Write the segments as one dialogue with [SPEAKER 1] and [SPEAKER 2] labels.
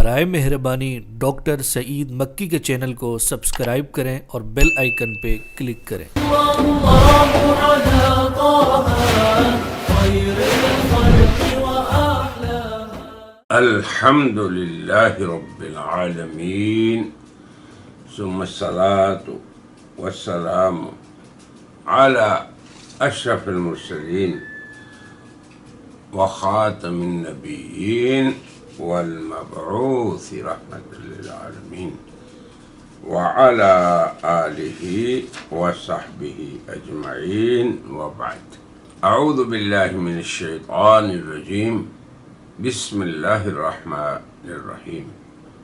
[SPEAKER 1] برائے مہربانی ڈاکٹر سعید مکی کے چینل کو سبسکرائب کریں اور بیل آئیکن پہ کلک کریں۔
[SPEAKER 2] الحمد للہ رب العالمین ثم الصلاة والسلام على اشرف المرسلین وخاتم النبیین والمبعوث رحمة للعالمین وعلى آلہ وصحبہ اجمعین وبعد۔ اعوذ باللہ من الشیطان الرجیم، بسم اللہ الرحمن الرحیم۔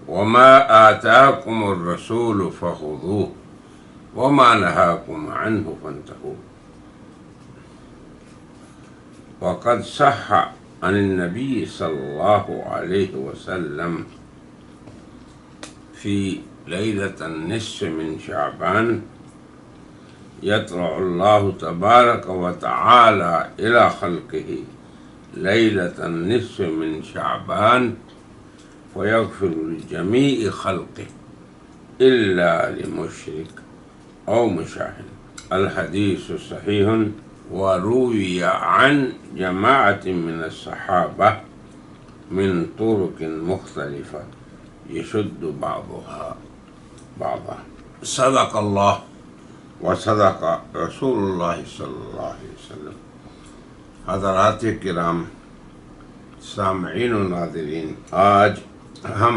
[SPEAKER 2] وما آتاکم الرسول فخذوه وما نهاکم عنہ فانتہوا۔ وقد صح عن النبي صلى الله عليه وسلم في ليلة النصف من شعبان يطلع الله تبارك وتعالى إلى خلقه ليلة النصف من شعبان ويغفر لجميع خلقه إلا لمشرك أو مشاهد۔ الحديث صحيح وروي عن جماعة من الصحابة من طرق مختلفة يشد بعضها بعضا۔ صدق الله وصدق رسول الله صلی اللہ علیہ وسلم۔ حضرات کرام، سامعین و ناظرین، آج ہم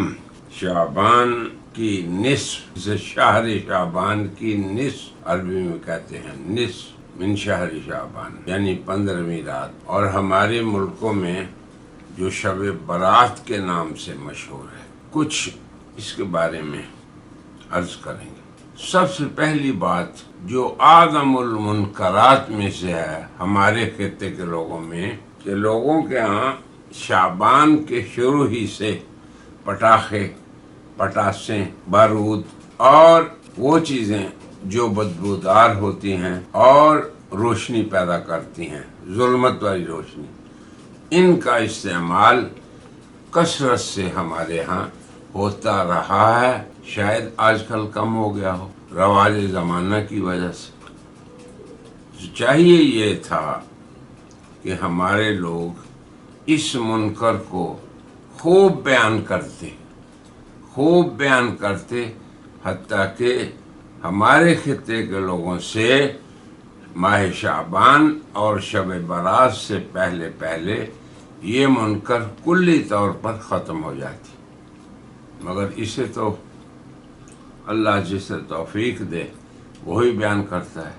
[SPEAKER 2] شعبان کی نصف سے شہر شعبان کی نصف، عربی میں کہتے ہیں نصف من شہر شعبان، یعنی 15ویں رات، اور ہمارے ملکوں میں جو شب برات کے نام سے مشہور ہے، کچھ اس کے بارے میں عرض کریں گے۔ سب سے پہلی بات جو اعظم المنکرات میں سے ہے ہمارے خطے کے لوگوں میں، کہ لوگوں کے ہاں شعبان کے شروع ہی سے پٹاخے، پٹاسیں، بارود اور وہ چیزیں جو بدبودار ہوتی ہیں اور روشنی پیدا کرتی ہیں، ظلمت والی روشنی، ان کا استعمال کثرت سے ہمارے ہاں ہوتا رہا ہے۔ شاید آج کل کم ہو گیا ہو رواج زمانہ کی وجہ سے۔ چاہیے یہ تھا کہ ہمارے لوگ اس منکر کو خوب بیان کرتے حتیٰ کہ ہمارے خطے کے لوگوں سے ماہ شعبان اور شب برات سے پہلے یہ منکر کلی طور پر ختم ہو جاتی، مگر اسے تو اللہ جسے توفیق دے وہی بیان کرتا ہے۔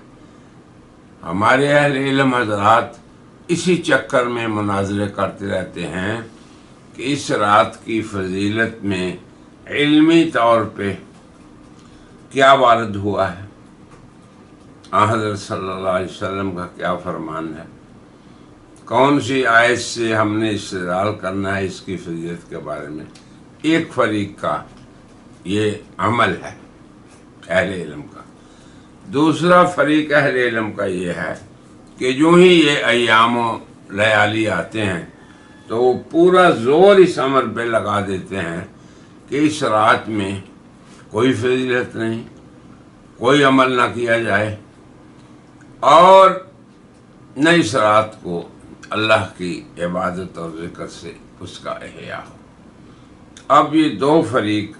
[SPEAKER 2] ہمارے اہل علم حضرات اسی چکر میں مناظرے کرتے رہتے ہیں کہ اس رات کی فضیلت میں علمی طور پہ کیا وارد ہوا ہے، حضرت صلی اللہ علیہ وسلم کا کیا فرمان ہے، کون سی آیت سے ہم نے استدلال کرنا ہے اس کی فضیلت کے بارے میں۔ ایک فریق کا یہ عمل ہے اہل علم کا، دوسرا فریق اہل علم کا یہ ہے کہ جو ہی یہ ایام و لیالی آتے ہیں تو وہ پورا زور اس عمل پہ لگا دیتے ہیں کہ اس رات میں کوئی فضیلت نہیں، کوئی عمل نہ کیا جائے اور نہ اس رات کو اللہ کی عبادت اور ذکر سے اس کا احیاء ہو۔ اب یہ دو فریق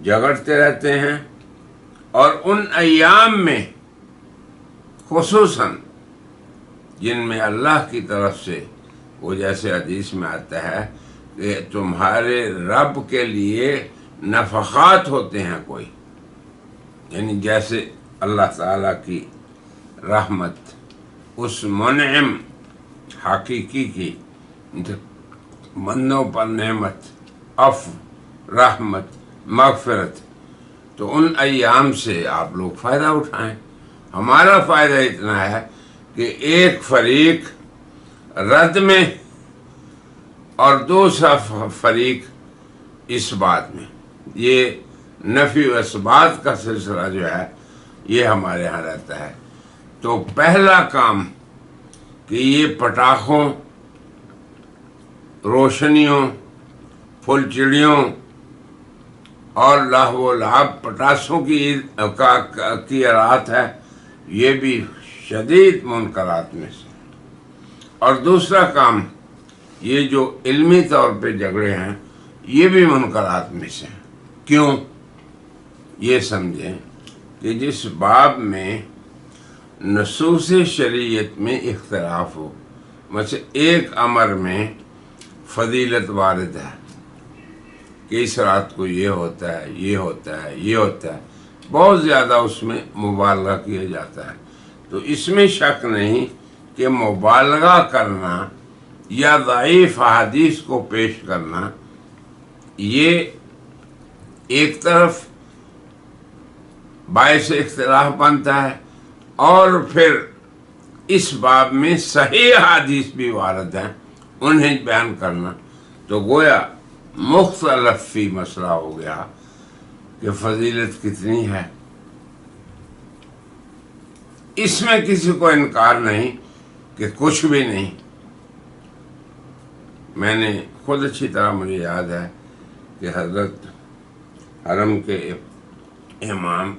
[SPEAKER 2] جھگڑتے رہتے ہیں، اور ان ایام میں خصوصاً جن میں اللہ کی طرف سے وہ جیسے حدیث میں آتا ہے کہ تمہارے رب کے لیے نفحات ہوتے ہیں کوئی، یعنی جیسے اللہ تعالیٰ کی رحمت اس منعم حقیقی کی بندوں پر نعمت، عفو، رحمت، مغفرت، تو ان ایام سے آپ لوگ فائدہ اٹھائیں۔ ہمارا فائدہ اتنا ہے کہ ایک فریق رد میں اور دوسرا فریق اس بات میں، یہ نفی و اثبات کا سلسلہ جو ہے یہ ہمارے ہاں رہتا ہے۔ تو پہلا کام کہ یہ پٹاخوں، روشنیوں، پھل چڑیوں اور لہو و لعب پٹاسوں کی رات ہے، یہ بھی شدید منکرات میں سے۔ اور دوسرا کام یہ جو علمی طور پہ جھگڑے ہیں، یہ بھی منکرات میں سے۔ کیوں؟ یہ سمجھیں کہ جس باب میں نصوص شریعت میں اختلاف ہو، مثلا ایک امر میں فضیلت وارد ہے کہ اس رات کو یہ ہوتا ہے، یہ ہوتا ہے، یہ ہوتا ہے، بہت زیادہ اس میں مبالغہ کیا جاتا ہے، تو اس میں شک نہیں کہ مبالغہ کرنا یا ضعیف احادیث کو پیش کرنا یہ ایک طرف باعث اختلاف بنتا ہے، اور پھر اس باب میں صحیح احادیث بھی وارد ہیں، انہیں بیان کرنا تو گویا مختلف فی مسئلہ ہو گیا کہ فضیلت کتنی ہے۔ اس میں کسی کو انکار نہیں کہ کچھ بھی نہیں۔ میں نے خود اچھی طرح مجھے یاد ہے کہ حضرت حرم کے امام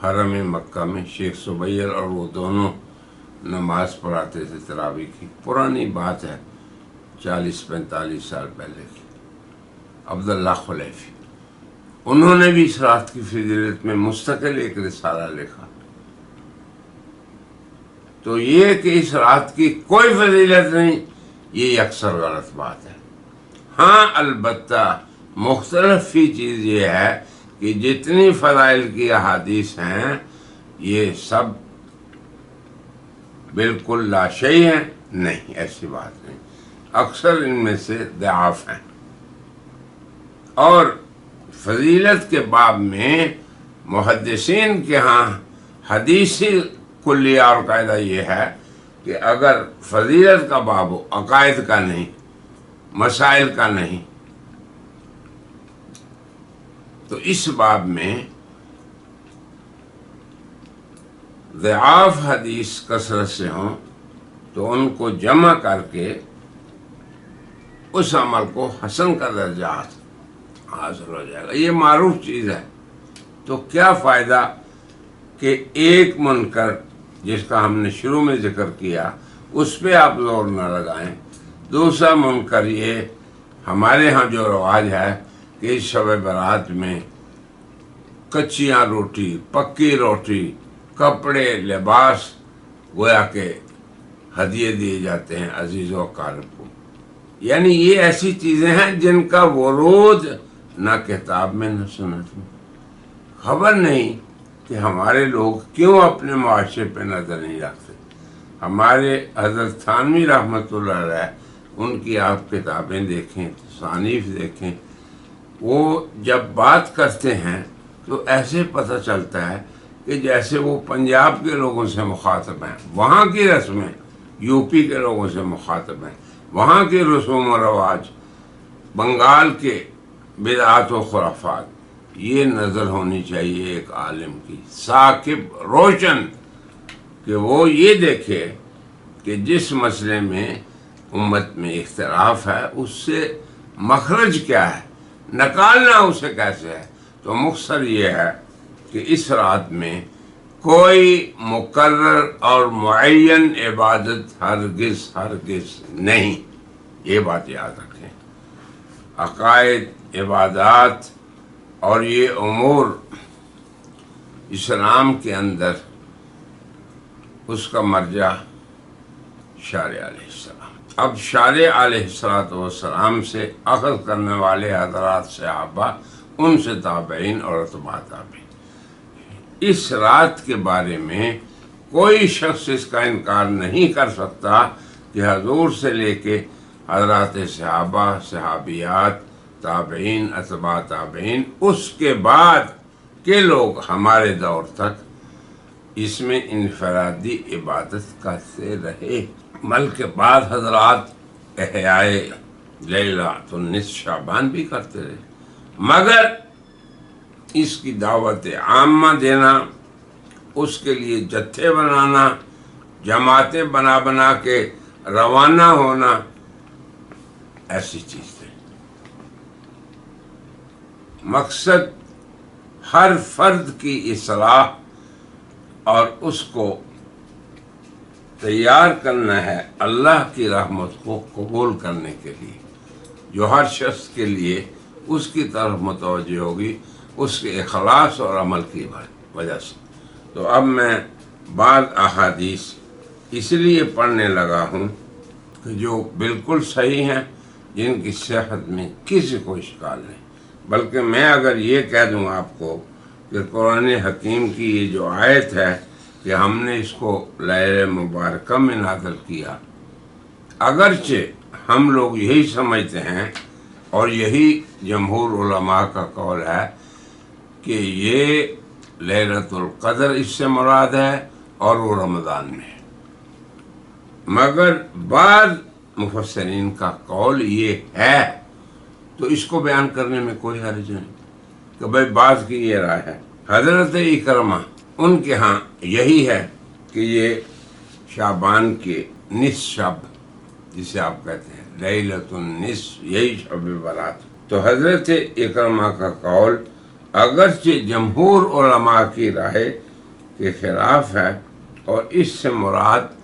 [SPEAKER 2] حرم مکہ میں شیخ سبیر اور وہ دونوں نماز پڑھاتے تھے تراویح کی، پرانی بات ہے 40-45 سال پہلے کی، عبداللہ خلیفی، انہوں نے بھی اس رات کی فضیلت میں مستقل ایک رسالہ لکھا۔ تو یہ کہ اس رات کی کوئی فضیلت نہیں، یہ اکثر غلط بات ہے۔ ہاں البتہ مختلف فی چیز یہ ہے کہ جتنی فضائل کی احادیث ہیں یہ سب بالکل لا شیء ہیں، نہیں، ایسی بات نہیں، اکثر ان میں سے ضعاف ہیں۔ اور فضیلت کے باب میں محدثین کے ہاں حدیثی کلیہ اور قاعدہ یہ ہے کہ اگر فضیلت کا باب ہو، عقائد کا نہیں، مسائل کا نہیں، تو اس باب میں ضعاف حدیث کثرت سے ہوں تو ان کو جمع کر کے اس عمل کو حسن کا درجہ حاصل ہو جائے گا، یہ معروف چیز ہے۔ تو کیا فائدہ کہ ایک منکر جس کا ہم نے شروع میں ذکر کیا اس پہ آپ زور نہ لگائیں، دوسرا منکر یہ ہمارے ہاں جو رواج ہے کہ اس شب برات میں کچیاں روٹی، پکی روٹی، کپڑے، لباس گویا کہ ہدیے دیے جاتے ہیں عزیز و اقارب کو، یعنی یہ ایسی چیزیں ہیں جن کا ورود نہ کتاب میں نہ سنت میں۔ خبر نہیں کہ ہمارے لوگ کیوں اپنے معاشرے پہ نظر نہیں رکھتے۔ ہمارے حضرت تھانوی رحمۃ اللہ علیہ، ان کی آپ کتابیں دیکھیں، تصانیف دیکھیں، وہ جب بات کرتے ہیں تو ایسے پتہ چلتا ہے کہ جیسے وہ پنجاب کے لوگوں سے مخاطب ہیں، وہاں کی رسمیں یو پی کے لوگوں سے مخاطب ہیں، وہاں کے رسوم و رواج، بنگال کے بدعات و خرافات، یہ نظر ہونی چاہیے ایک عالم کی ثاقب روشن، کہ وہ یہ دیکھے کہ جس مسئلے میں امت میں اختلاف ہے اس سے مخرج کیا ہے، نکالنا اسے کیسے ہے۔ تو مختصر یہ ہے کہ اس رات میں کوئی مقرر اور معین عبادت ہرگز نہیں، یہ بات یاد رکھیں۔ عقائد، عبادات اور یہ امور اسلام کے اندر اس کا مرجع شارع علیہ السلام۔ اب شارع علیہ السلام سے اخذ کرنے والے حضرات صحابہ، ان سے تابعین اور اتباع تابعین، اس رات کے بارے میں کوئی شخص اس کا انکار نہیں کر سکتا کہ حضور سے لے کے حضرات صحابہ، صحابیات، تابعین، اتباع تابعین، اس کے بعد کے لوگ ہمارے دور تک اس میں انفرادی عبادت کرتے رہے، بلکہ بعض حضرات احیاء لیلۃ النصف شعبان بھی کرتے رہے، مگر اس کی دعوت عامہ دینا، اس کے لیے جتھے بنانا، جماعتیں بنا کے روانہ ہونا، ایسی چیز ہے۔ مقصد ہر فرد کی اصلاح اور اس کو تیار کرنا ہے اللہ کی رحمت کو قبول کرنے کے لیے، جو ہر شخص کے لیے اس کی طرف متوجہ ہوگی اس کے اخلاص اور عمل کی وجہ سے۔ تو اب میں بعض احادیث اس لیے پڑھنے لگا ہوں کہ جو بالکل صحیح ہیں، جن کی صحت میں کسی کو اشکال نہیں، بلکہ میں اگر یہ کہہ دوں آپ کو کہ قرآن حکیم کی یہ جو آیت ہے کہ ہم نے اس کو لیلہ مبارکہ میں نازل کیا، اگرچہ ہم لوگ یہی سمجھتے ہیں اور یہی جمہور علماء کا قول ہے کہ یہ لیلۃ القدر اس سے مراد ہے اور وہ رمضان میں ہے، مگر بعض مفسرین کا قول یہ ہے، تو اس کو بیان کرنے میں کوئی حرج نہیں کہ بھائی بعض کی یہ رائے ہے۔ حضرت اکرمہ ان کے ہاں یہی ہے کہ یہ شعبان کے نصف شب، جسے آپ کہتے ہیں لیلۃ النصف، یہی شب برات۔ تو حضرت اکرمہ کا قول اگرچہ جمہور علماء کی رائے کے خلاف ہے اور اس سے مراد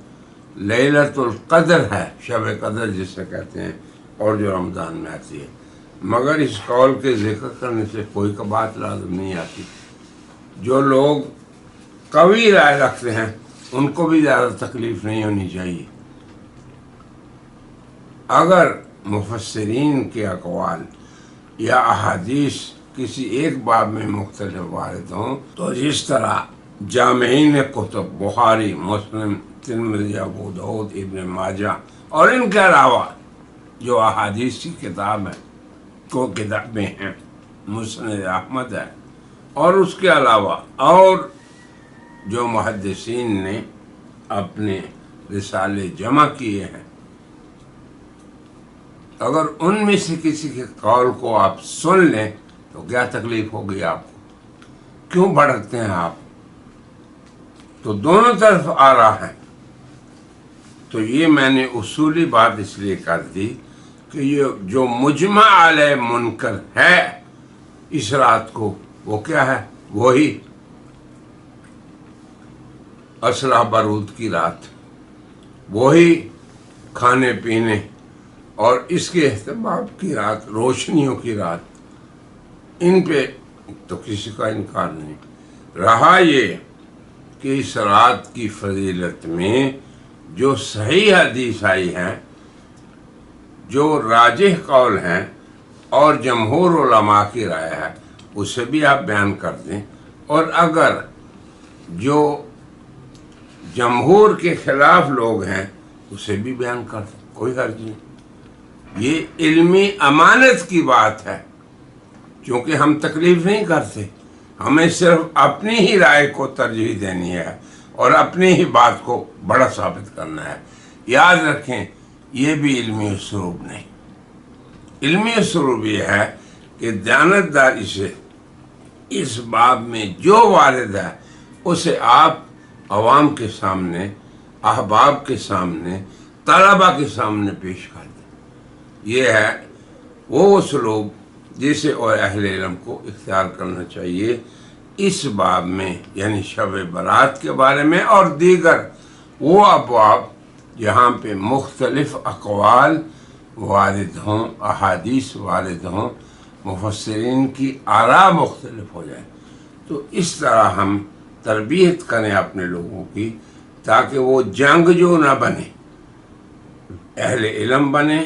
[SPEAKER 2] لیلۃ القدر ہے، شب قدر جسے کہتے ہیں، اور جو رمضان میں آتی ہے، مگر اس قول کے ذکر کرنے سے کوئی بات لازم نہیں آتی۔ جو لوگ قوی رائے رکھتے ہیں ان کو بھی زیادہ تکلیف نہیں ہونی چاہیے۔ اگر مفسرین کے اقوال یا احادیث کسی ایک باب میں مختلف وارد ہوں، تو جس طرح جامعین کتب بخاری، مسلم، ترمذی، ابو داؤد، ابن ماجہ اور ان کے علاوہ جو احادیث کی کتاب ہے، کو کتابیں ہیں، مسند احمد ہے، اور اس کے علاوہ اور جو محدثین نے اپنے رسالے جمع کیے ہیں، اگر ان میں سے کسی کے قول کو آپ سن لیں تو کیا تکلیف ہوگی آپ کو؟ کیوں بھڑکتے ہیں آپ؟ تو دونوں طرف آ رہا ہے۔ تو یہ میں نے اصولی بات اس لیے کر دی کہ یہ جو مجمع علیہ منکر ہے اس رات کو، وہ کیا ہے؟ وہی اسلحہ بارود کی رات، وہی کھانے پینے اور اس کے اہتمام کی رات، روشنیوں کی رات، ان پہ تو کسی کا انکار نہیں رہا۔ یہ کہ اس رات کی فضیلت میں جو صحیح حدیث آئی ہیں، جو راجح قول ہیں اور جمہور علماء کی رائے ہے، اسے بھی آپ بیان کر دیں، اور اگر جو جمہور کے خلاف لوگ ہیں اسے بھی بیان کر دیں، کوئی حرج نہیں۔ یہ علمی امانت کی بات ہے، کیونکہ ہم تکلیف نہیں کرتے، ہمیں صرف اپنی ہی رائے کو ترجیح دینی ہے اور اپنی ہی بات کو بڑا ثابت کرنا ہے۔ یاد رکھیں، یہ بھی علمی اسلوب نہیں۔ علمی اسلوب یہ ہے کہ دیانتداری سے اس باب میں جو وارد ہے اسے آپ عوام کے سامنے، احباب کے سامنے، طلباء کے سامنے پیش کر دیں۔ یہ ہے وہ اسلوب جسے اور اہل علم کو اختیار کرنا چاہیے اس باب میں، یعنی شب برات کے بارے میں اور دیگر وہ ابواب جہاں پہ مختلف اقوال وارد ہوں، احادیث وارد ہوں، مفسرین کی آراء مختلف ہو جائیں۔ تو اس طرح ہم تربیت کریں اپنے لوگوں کی، تاکہ وہ جنگ جو نہ بنے، اہل علم بنے،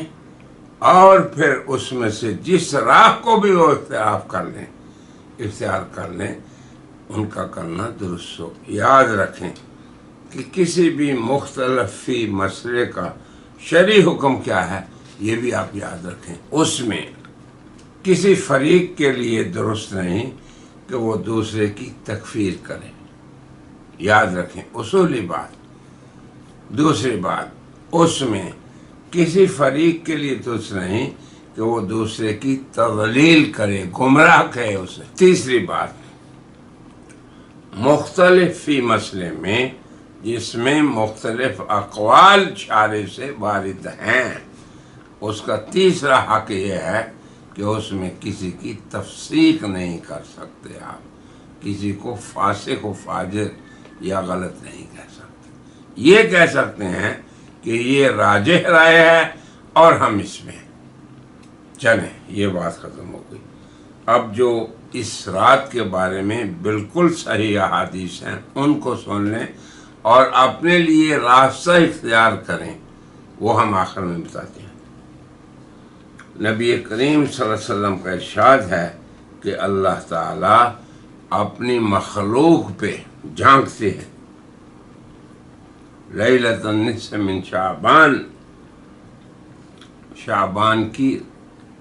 [SPEAKER 2] اور پھر اس میں سے جس راہ کو بھی وہ اختیار کر لیں ان کا کرنا درست ہو۔ یاد رکھیں کہ کسی بھی مختلف فی مسئلے کا شرعی حکم کیا ہے، یہ بھی آپ یاد رکھیں۔ اس میں کسی فریق کے لیے درست نہیں کہ وہ دوسرے کی تکفیر کرے، یاد رکھیں اصولی بات۔ دوسری بات، اس میں کسی فریق کے لیے درست نہیں کہ وہ دوسرے کی تضلیل کرے، گمراہ کرے اسے۔ تیسری بات، مختلف فی مسئلے میں جس میں مختلف اقوال شارع سے وارد ہیں، اس کا تیسرا حق یہ ہے کہ اس میں کسی کی تفسیق نہیں کر سکتے آپ، کسی کو فاسق و فاجر یا غلط نہیں کہہ سکتے۔ یہ کہہ سکتے ہیں کہ یہ راجح رائے ہے اور ہم اس میں چلیں، یہ بات ختم ہو گئی۔ اب جو اس رات کے بارے میں بالکل صحیح احادیث ہیں ان کو سن لیں اور اپنے لیے راستہ اختیار کریں، وہ ہم آخر میں بتاتے ہیں۔ نبی کریم صلی اللہ علیہ وسلم کا ارشاد ہے کہ اللہ تعالیٰ اپنی مخلوق پہ جھانکتے ہیں۔ لیلۃ النصف من شعبان، شعبان کی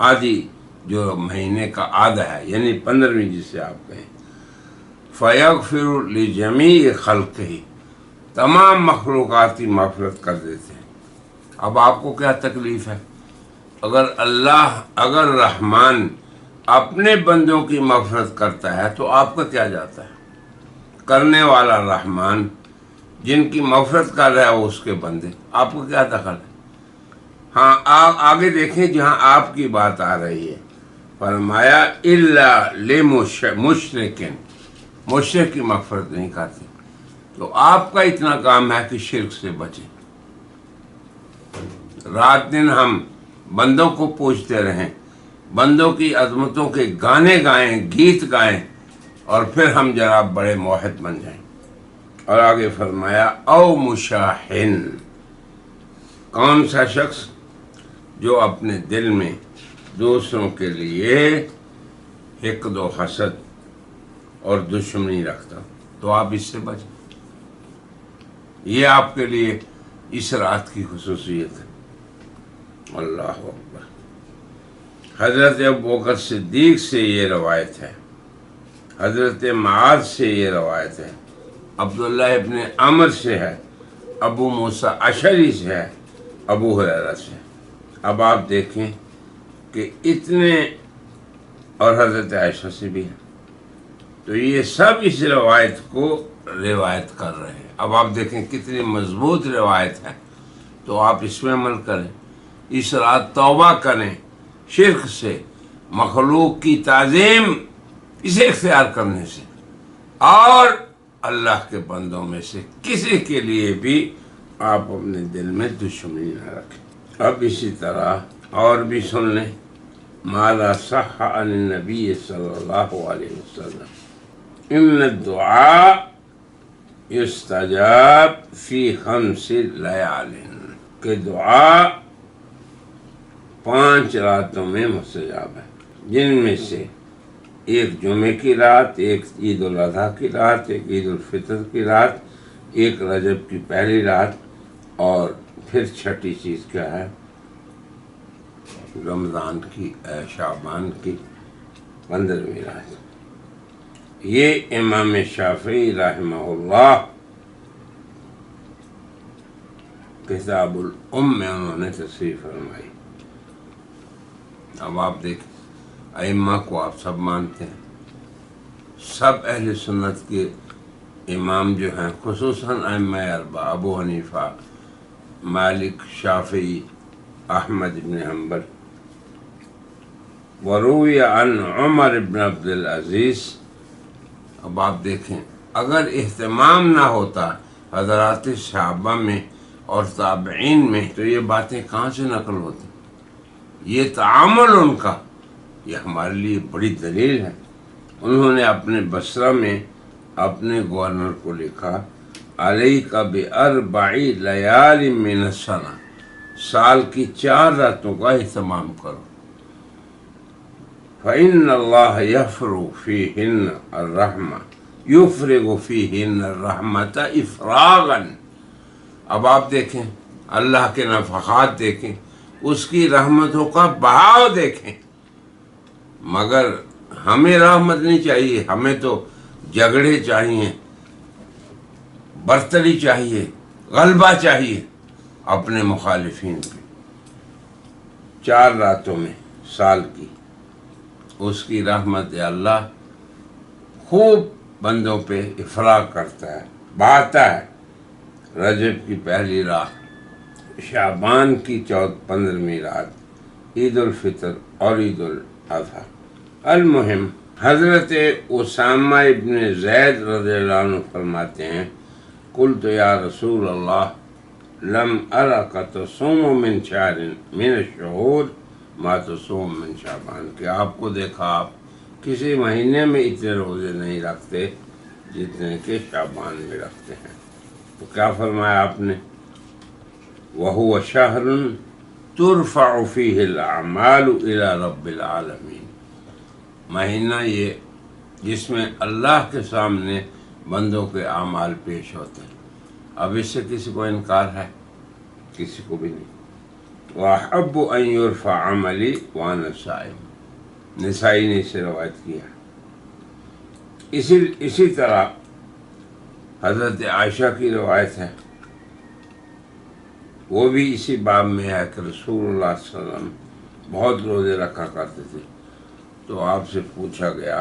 [SPEAKER 2] آدھی جو مہینے کا آدھا ہے، یعنی 15ویں جسے آپ کہیں، فیغفر لجمیع خلقہ، تمام مخلوقات کی مغفرت کر دیتے ہیں۔ اب آپ کو کیا تکلیف ہے؟ اگر رحمان اپنے بندوں کی مغفرت کرتا ہے تو آپ کا کیا جاتا ہے؟ کرنے والا رحمان جن کی مغفرت کر رہا ہے وہ اس کے بندے، آپ کو کیا دخل ہے؟ ہاں آگے دیکھیں جہاں آپ کی بات آ رہی ہے، فرمایا الا لمشرکن، مشرک کی مغفرت نہیں کرتے۔ تو آپ کا اتنا کام ہے کہ شرک سے بچیں۔ رات دن ہم بندوں کو پوچھتے رہیں، بندوں کی عظمتوں کے گانے گائیں، گیت گائیں، اور پھر ہم جناب بڑے موحد بن جائیں۔ اور آگے فرمایا او مشاحن، کون سا شخص جو اپنے دل میں دوسروں کے لیے حقد و حسد اور دشمنی رکھتا، تو آپ اس سے بچیں۔ یہ آپ کے لیے اس رات کی خصوصیت ہے۔ اللہ اکبر۔ حضرت ابوبکر صدیق سے یہ روایت ہے، حضرت معاذ سے یہ روایت ہے، عبداللہ ابن عمر سے ہے، ابو موسیٰ اشعری سے ہے، ابو ہریرہ سے۔ اب آپ دیکھیں کہ اتنے، اور حضرت عائشہ سے بھی ہے، تو یہ سب اس روایت کو روایت کر رہے ہیں۔ اب آپ دیکھیں کتنی مضبوط روایت ہے، تو آپ اس میں عمل کریں۔ اس رات توبہ کریں شرک سے، مخلوق کی تعظیم اسے اختیار کرنے سے، اور اللہ کے بندوں میں سے کسی کے لیے بھی آپ اپنے دل میں دشمنی نہ رکھیں۔ اب اسی طرح اور بھی سن لیں، ماذا صح عن النبی صلی اللہ علیہ وسلم ان الدعاء یستجاب فی 5 لیال، کہ دعا 5 راتوں میں مستجاب ہے، جن میں سے ایک جمعے کی رات، ایک عید الاضحیٰ کی رات، ایک عید الفطر کی رات، ایک رجب کی پہلی رات، اور پھر چھٹی چیز کیا ہے؟ رمضان کی، شعبان کی 15ویں رات۔ یہ امام شافعی رحمہ اللہ کتاب الام میں انہوں نے تصریح فرمائی۔ اب آپ دیکھیں، ائمہ کو آپ سب مانتے ہیں، سب اہل سنت کے امام جو ہیں، خصوصاً ائمہ اربعہ، ابو حنیفہ، مالک، شافعی، احمد بن حنبل، وروی عن عمر بن عبد العزیز۔ اب آپ دیکھیں، اگر اہتمام نہ ہوتا حضرات صحابہ میں اور تابعین میں تو یہ باتیں کہاں سے نقل ہوتی؟ یہ تعامل ان کا، یہ ہمارے لیے بڑی دلیل ہے۔ انہوں نے اپنے بصرہ میں اپنے گورنر کو لکھا، علیک باربع لیال من السنہ، سال کی 4 راتوں کا اہتمام کرو، فإن اللہ یفرغ فیہن الرحمہ، یفرغ فیہن الرحمۃ افراغا۔ اب آپ دیکھیں، اللہ کے نفحات دیکھیں، اس کی رحمتوں کا بہاؤ دیکھیں۔ مگر ہمیں رحمت نہیں چاہیے، ہمیں تو جھگڑے چاہیے، برتری چاہیے، غلبہ چاہیے اپنے مخالفین پہ۔ 4 راتوں میں سال کی اس کی رحمت اللہ خوب بندوں پہ افراغ کرتا ہے، بہاتا ہے۔ رجب کی پہلی رات، شعبان کی 15ویں رات، عید الفطر اور عید تھا۔ المہم، حضرت اسامہ ابن زید رضی اللہ عنہ فرماتے ہیں قلت یا رسول اللہ لم ارک تصوم من شہر من الشہور ما تصوم من شعبان، کہ آپ کو دیکھا آپ کسی مہینے میں اتنے روزے نہیں رکھتے جتنے کہ شعبان میں رکھتے ہیں۔ تو کیا فرمایا آپ نے؟ وَهُوَ شَهْرٌ تُرْفَعُ فِيهِ الْأَعْمَالُ إِلَى رَبِّ الْعَالَمِينَ، مہینہ یہ جس میں اللہ کے سامنے بندوں کے اعمال پیش ہوتے ہیں۔ اب اس سے کسی کو انکار ہے؟ کسی کو بھی نہیں۔ وَأَحَبُّ أَن يُرْفَعَ عَمَلِي وَأَنَا صَائِمٌ، نسائی نے اسے روایت کیا۔ اسی طرح حضرت عائشہ کی روایت ہے، وہ بھی اسی باب میں ہے کہ رسول اللہ صلی اللہ علیہ وسلم بہت روزے رکھا کرتے تھے۔ تو آپ سے پوچھا گیا،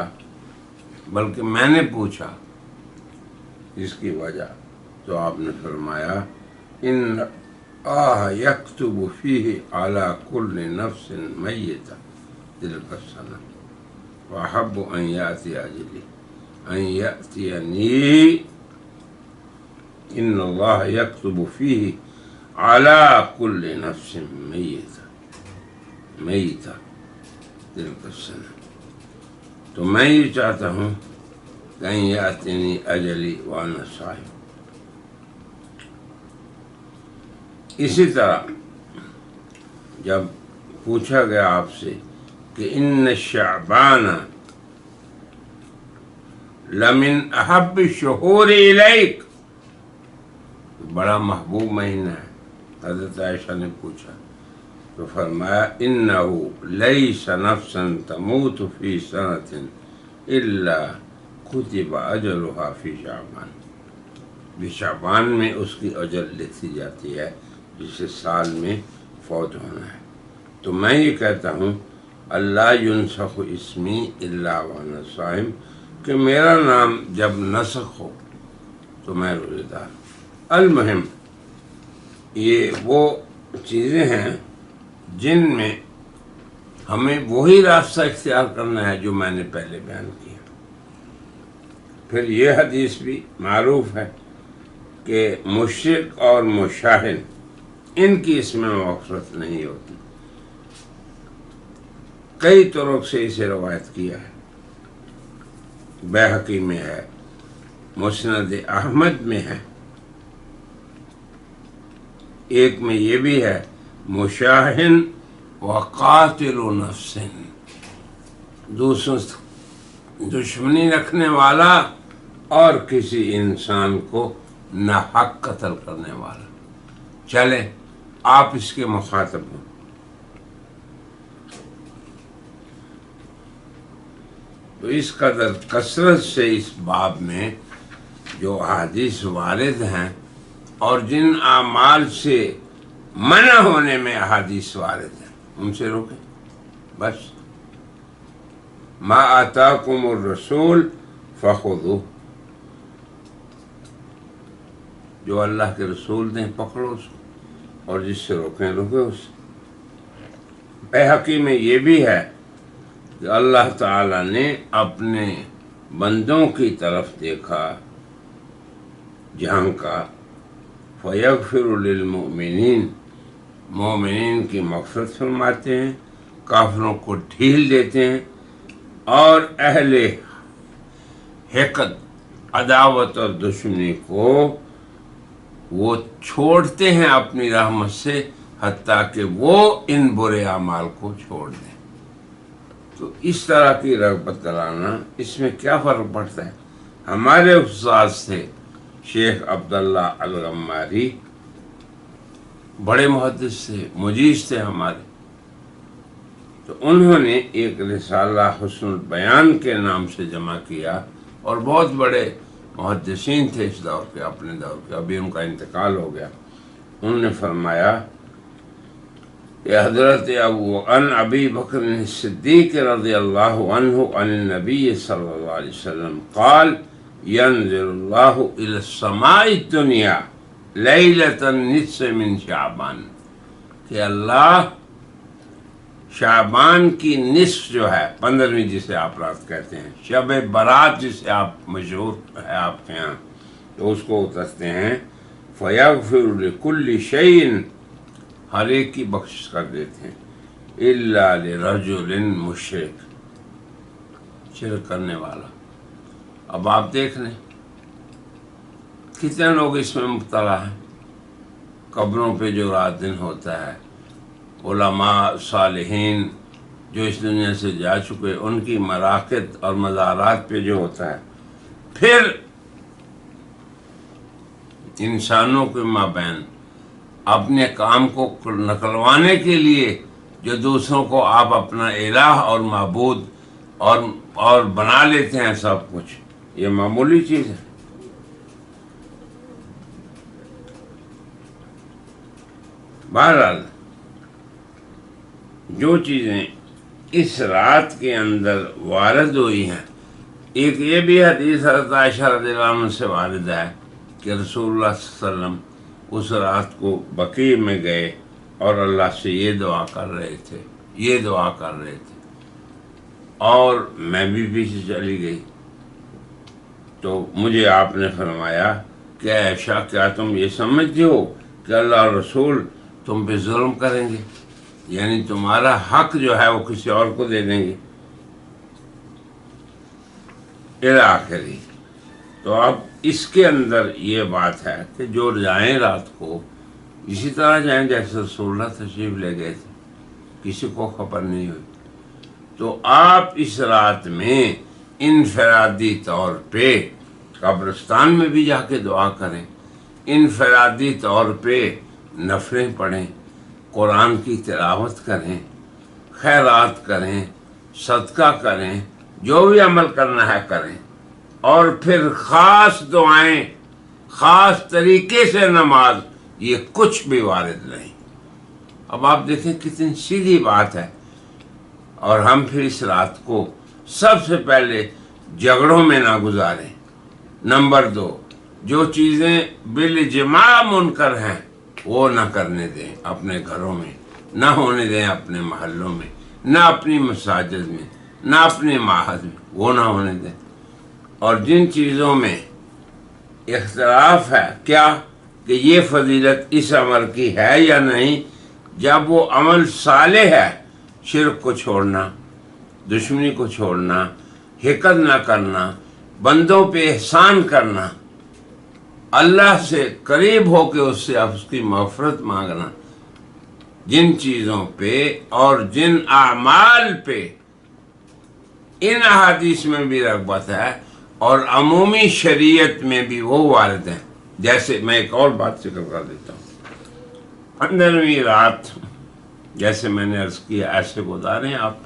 [SPEAKER 2] بلکہ میں نے پوچھا اس کی وجہ، تو آپ نے فرمایا ان یکتب فیہ علی کل نفس میتہ تلک السنہ واحب ان یاتی اجلی ان یاتینی ان اللہ یکتب فیہ علی کل نفس میتہ تلک السنہ۔ تو میں یہ چاہتا ہوں کہ ان یاتینی اجلی وانا صائم۔ اسی طرح جب پوچھا گیا آپ سے کہ ان شعبان لمن احب الشہور الیک، بڑا محبوب مہینہ ہے، حضرت عائشہ نے پوچھا تو فرمایا انہ لیس نفسا تموت فی سنۃ الا کتب اجلها فی شعبان، بھی شعبان میں اس کی اجل لکھی جاتی ہے جسے سال میں فوت ہونا ہے۔ تو میں یہ کہتا ہوں اللہ ینسخ اسمی الا وانا صائم، کہ میرا نام جب نسخ ہو تو میں روزے دار۔ المہم، یہ وہ چیزیں ہیں جن میں ہمیں وہی راستہ اختیار کرنا ہے جو میں نے پہلے بیان کیا۔ پھر یہ حدیث بھی معروف ہے کہ مشرک اور مشاہد ان کی اس میں مغفرت نہیں ہوتی۔ کئی طرق سے اسے روایت کیا ہے، بیہقی میں ہے، مسند احمد میں ہے، ایک میں یہ بھی ہے مشاہن و قاتل نفس، دوسروں سے دشمنی رکھنے والا اور کسی انسان کو ناحق قتل کرنے والا۔ چلے آپ اس کے مخاطب ہوں۔ تو اس قدر کثرت سے اس باب میں جو احادیث وارد ہیں اور جن اعمال سے منع ہونے میں احادیث وارد ہیں ان سے روکیں بس۔ ما آتاکم الرسول فخذوہ، جو اللہ کے رسول دیں پکڑو اس کو، اور جس سے روکیں روکے اس سے۔ بیہقی میں یہ بھی ہے کہ اللہ تعالی نے اپنے بندوں کی طرف دیکھا، جھانکا، فَيَغْفِرُ لِلْمُؤْمِنِينَ، مومنین کی مغفرت فرماتے ہیں، کافروں کو ڈھیل دیتے ہیں، اور اہل حقد، عداوت اور دشمنی کو وہ چھوڑتے ہیں اپنی رحمت سے، حتیٰ کہ وہ ان برے اعمال کو چھوڑ دیں۔ تو اس طرح کی رغبت دلانا، اس میں کیا فرق پڑتا ہے؟ ہمارے استاد تھے شیخ عبداللہ الغماری، بڑے محدث تھے، مجیز تھے ہمارے، تو انہوں نے ایک رسالہ حسن البیان کے نام سے جمع کیا، اور بہت بڑے محدثین تھے اس دور کے، اپنے دور کے، ابھی ان کا انتقال ہو گیا۔ انہوں نے فرمایا کہ حضرت عن ابی بکر الصدیق رضی اللہ عنہ عن النبی صلی اللہ علیہ وسلم قال ينزل اللہ الى السماء الدنیا لیلۃ النصف من شعبان، کہ اللہ شعبان کی نصف جو ہے 15ویں جسے آپ رات کہتے ہیں، شب برات جسے آپ مشہور ہے آپ کے یہاں، تو اس کو اترتے ہیں فیغفر لکل شیء، ہر ایک کی بخشش کر دیتے ہیں، الا لرجل مشرک، شرک کرنے والا۔ اب آپ دیکھ لیں کتنے لوگ اس میں مبتلا ہیں۔ قبروں پہ جو رات دن ہوتا ہے، علماء صالحین جو اس دنیا سے جا چکے ان کی مراقد اور مزارات پہ جو ہوتا ہے، پھر انسانوں کے مابین اپنے کام کو نکلوانے کے لیے جو دوسروں کو آپ اپنا الہ اور معبود اور بنا لیتے ہیں سب کچھ، یہ معمولی چیز ہے۔ بہرحال جو چیزیں اس رات کے اندر وارد ہوئی ہیں، ایک یہ بھی حدیث حضرت عائشہ رضی اللہ عنہ سے وارد ہے کہ رسول اللہ صلی اللہ علیہ وسلم اس رات کو بقیع میں گئے اور اللہ سے یہ دعا کر رہے تھے، اور میں بھی پیچھے چلی گئی، تو مجھے آپ نے فرمایا کہ عائشہ کیا تم یہ سمجھتے ہو کہ اللہ اور رسول تم پہ ظلم کریں گے، یعنی تمہارا حق جو ہے وہ کسی اور کو دے دیں گے، الی آخری۔ تو اب اس کے اندر یہ بات ہے کہ جو جائیں رات کو اسی طرح جائیں جیسے رسول اللہ تشریف لے گئے تھے، کسی کو خبر نہیں ہوئی۔ تو آپ اس رات میں انفرادی طور پہ قبرستان میں بھی جا کے دعا کریں، انفرادی طور پہ نفلیں پڑھیں، قرآن کی تلاوت کریں، خیرات کریں، صدقہ کریں، جو بھی عمل کرنا ہے کریں، اور پھر خاص دعائیں، خاص طریقے سے نماز، یہ کچھ بھی وارد نہیں۔ اب آپ دیکھیں کتنی سیدھی بات ہے، اور ہم پھر اس رات کو سب سے پہلے جھگڑوں میں نہ گزاریں۔ نمبر 2، جو چیزیں بالاجماع منکر ہیں وہ نہ کرنے دیں اپنے گھروں میں، نہ ہونے دیں اپنے محلوں میں، نہ اپنی مساجد میں، نہ اپنے معہد میں، وہ نہ ہونے دیں۔ اور جن چیزوں میں اختلاف ہے کیا کہ یہ فضیلت اس عمل کی ہے یا نہیں، جب وہ عمل صالح ہے، شرک کو چھوڑنا، دشمنی کو چھوڑنا، حقد نہ کرنا، بندوں پہ احسان کرنا، اللہ سے قریب ہو کے اس سے اس کی مغفرت مانگنا، جن چیزوں پہ اور جن اعمال پہ ان احادیث میں بھی رغبت ہے اور عمومی شریعت میں بھی وہ وارد ہیں۔ جیسے میں ایک اور بات ذکر کر دیتا ہوں، 15ویں رات جیسے میں نے عرض کیا ایسے گزاریں آپ،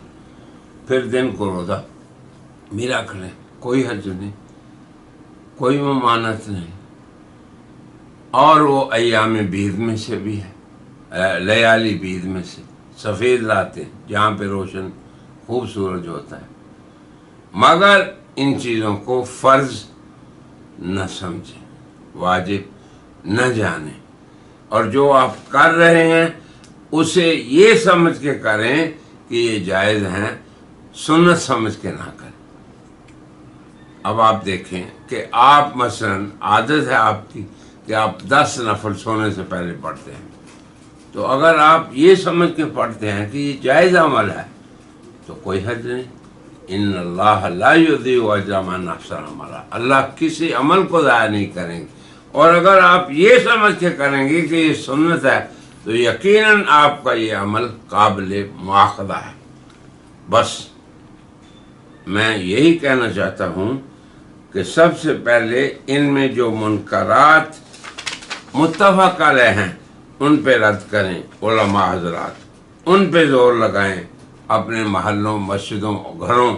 [SPEAKER 2] پھر دن کو روزہ بھی رکھ لیں، کوئی حرج نہیں، کوئی ممانعت نہیں، اور وہ ایام بید میں سے بھی ہے، لیالی بید میں سے، سفید راتیں جہاں پہ روشن خوب سورج ہوتا ہے، مگر ان چیزوں کو فرض نہ سمجھیں، واجب نہ جانیں، اور جو آپ کر رہے ہیں اسے یہ سمجھ کے کریں کہ یہ جائز ہیں، سنت سمجھ کے نہ کریں۔ اب آپ دیکھیں کہ آپ مثلا عادت ہے آپ کی کہ آپ 10 نفل سونے سے پہلے پڑھتے ہیں، تو اگر آپ یہ سمجھ کے پڑھتے ہیں کہ یہ جائز عمل ہے تو کوئی حرج نہیں۔ ان اللہ لا یضیع اجر من احسن عملا، اللہ کسی عمل کو ضائع نہیں کریں گے، اور اگر آپ یہ سمجھ کے کریں گے کہ یہ سنت ہے تو یقیناً آپ کا یہ عمل قابل مواخذہ ہے۔ بس میں یہی کہنا چاہتا ہوں کہ سب سے پہلے ان میں جو منکرات متفق علیہ ہیں ان پہ رد کریں، علماء حضرات ان پہ زور لگائیں، اپنے محلوں، مسجدوں، گھروں،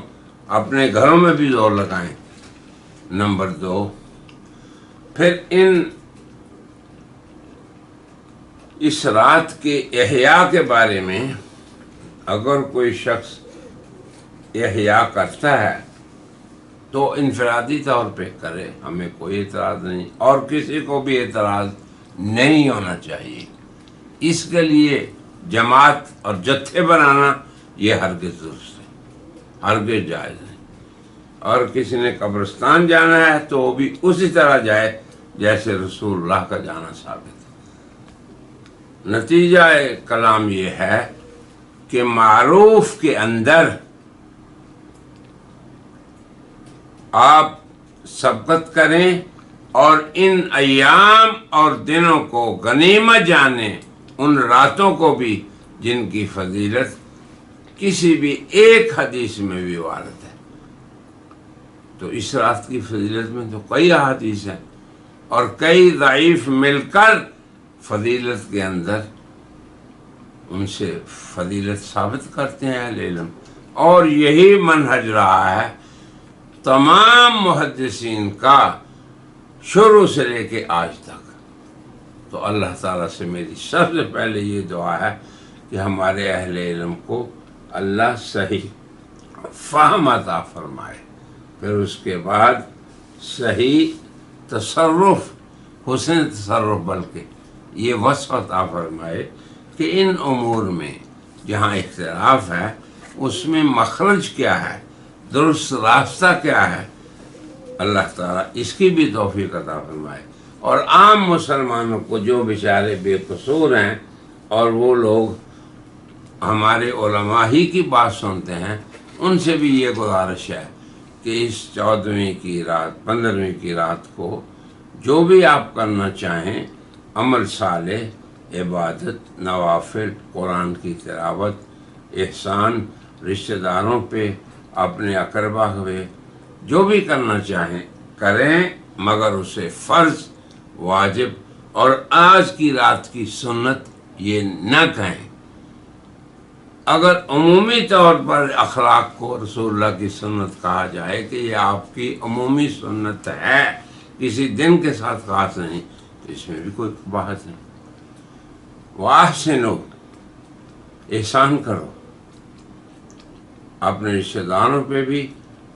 [SPEAKER 2] اپنے گھروں میں بھی زور لگائیں۔ نمبر 2، پھر اس رات کے احیاء کے بارے میں اگر کوئی شخص احیاء کرتا ہے تو انفرادی طور پہ کرے، ہمیں کوئی اعتراض نہیں، اور کسی کو بھی اعتراض نہیں ہونا چاہیے۔ اس کے لیے جماعت اور جتھے بنانا یہ ہرگز درست ہے، ہرگز جائز نہیں۔ اور کسی نے قبرستان جانا ہے تو وہ بھی اسی طرح جائے جیسے رسول اللہ کا جانا ثابت ہے۔ نتیجہ کلام یہ ہے کہ معروف کے اندر آپ سبقت کریں اور ان ایام اور دنوں کو غنیمت جانیں، ان راتوں کو بھی جن کی فضیلت کسی بھی ایک حدیث میں بھی وارد ہے۔ تو اس رات کی فضیلت میں تو کئی احادیث ہیں اور کئی ضعیف مل کر فضیلت کے اندر ان سے فضیلت ثابت کرتے ہیں اہل علم، اور یہی منہج رہا ہے تمام محدثین کا شروع سے لے کے آج تک۔ تو اللہ تعالیٰ سے میری سب سے پہلے یہ دعا ہے کہ ہمارے اہل علم کو اللہ صحیح فہم عطا فرمائے، پھر اس کے بعد صحیح تصرف، حسن تصرف، بلکہ یہ وصف عطا فرمائے کہ ان امور میں جہاں اختلاف ہے اس میں مخرج کیا ہے، درست راستہ کیا ہے، اللہ تعالیٰ اس کی بھی توفیق عطا فرمائے۔ اور عام مسلمانوں کو جو بیچارے بے قصور ہیں اور وہ لوگ ہمارے علماء ہی کی بات سنتے ہیں، ان سے بھی یہ گزارش ہے کہ اس 14ویں کی رات، 15ویں کی رات کو جو بھی آپ کرنا چاہیں، عمل صالح، عبادت، نوافل، قرآن کی تلاوت، احسان، رشتہ داروں پہ، اپنے اقربا پہ، جو بھی کرنا چاہیں کریں، مگر اسے فرض، واجب اور آج کی رات کی سنت یہ نہ کہیں۔ اگر عمومی طور پر اخلاق کو رسول اللہ کی سنت کہا جائے کہ یہ آپ کی عمومی سنت ہے، کسی دن کے ساتھ خاص نہیں، تو اس میں بھی کوئی بحث نہیں۔ وَأَحْسِنُوا، احسان کرو، اپنے رشتہ داروں پہ بھی،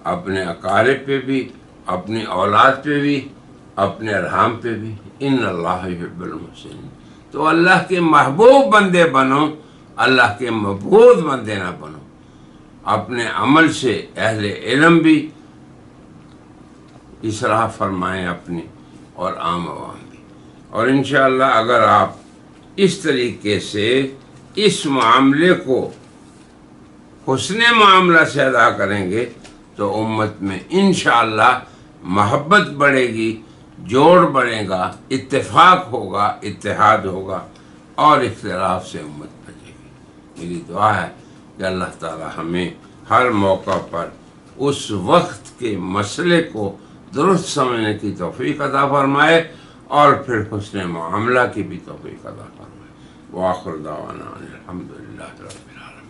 [SPEAKER 2] اپنے اقارب پہ بھی، اپنی اولاد پہ بھی، اپنے ارحام پہ بھی۔ ان اللہ یحب المحسنین، تو اللہ کے محبوب بندے بنو، اللہ کے مبغوض بندے نہ بنو۔ اپنے عمل سے اہل علم بھی اصلاح فرمائیں اپنی، اور عام عوام بھی۔ اور انشاءاللہ اگر آپ اس طریقے سے اس معاملے کو حسن معاملہ سے ادا کریں گے تو امت میں انشاءاللہ محبت بڑھے گی، جوڑ بڑھے گا، اتفاق ہوگا، اتحاد ہوگا، اور اختلاف سے امت بچے گی۔ میری دعا ہے کہ اللہ تعالی ہمیں ہر موقع پر اس وقت کے مسئلے کو درست سمجھنے کی توفیق عطا فرمائے، اور پھر حسن معاملہ کی بھی توفیق عطا فرمائے۔ وآخر دعوانا الحمدللہ رب العالمین۔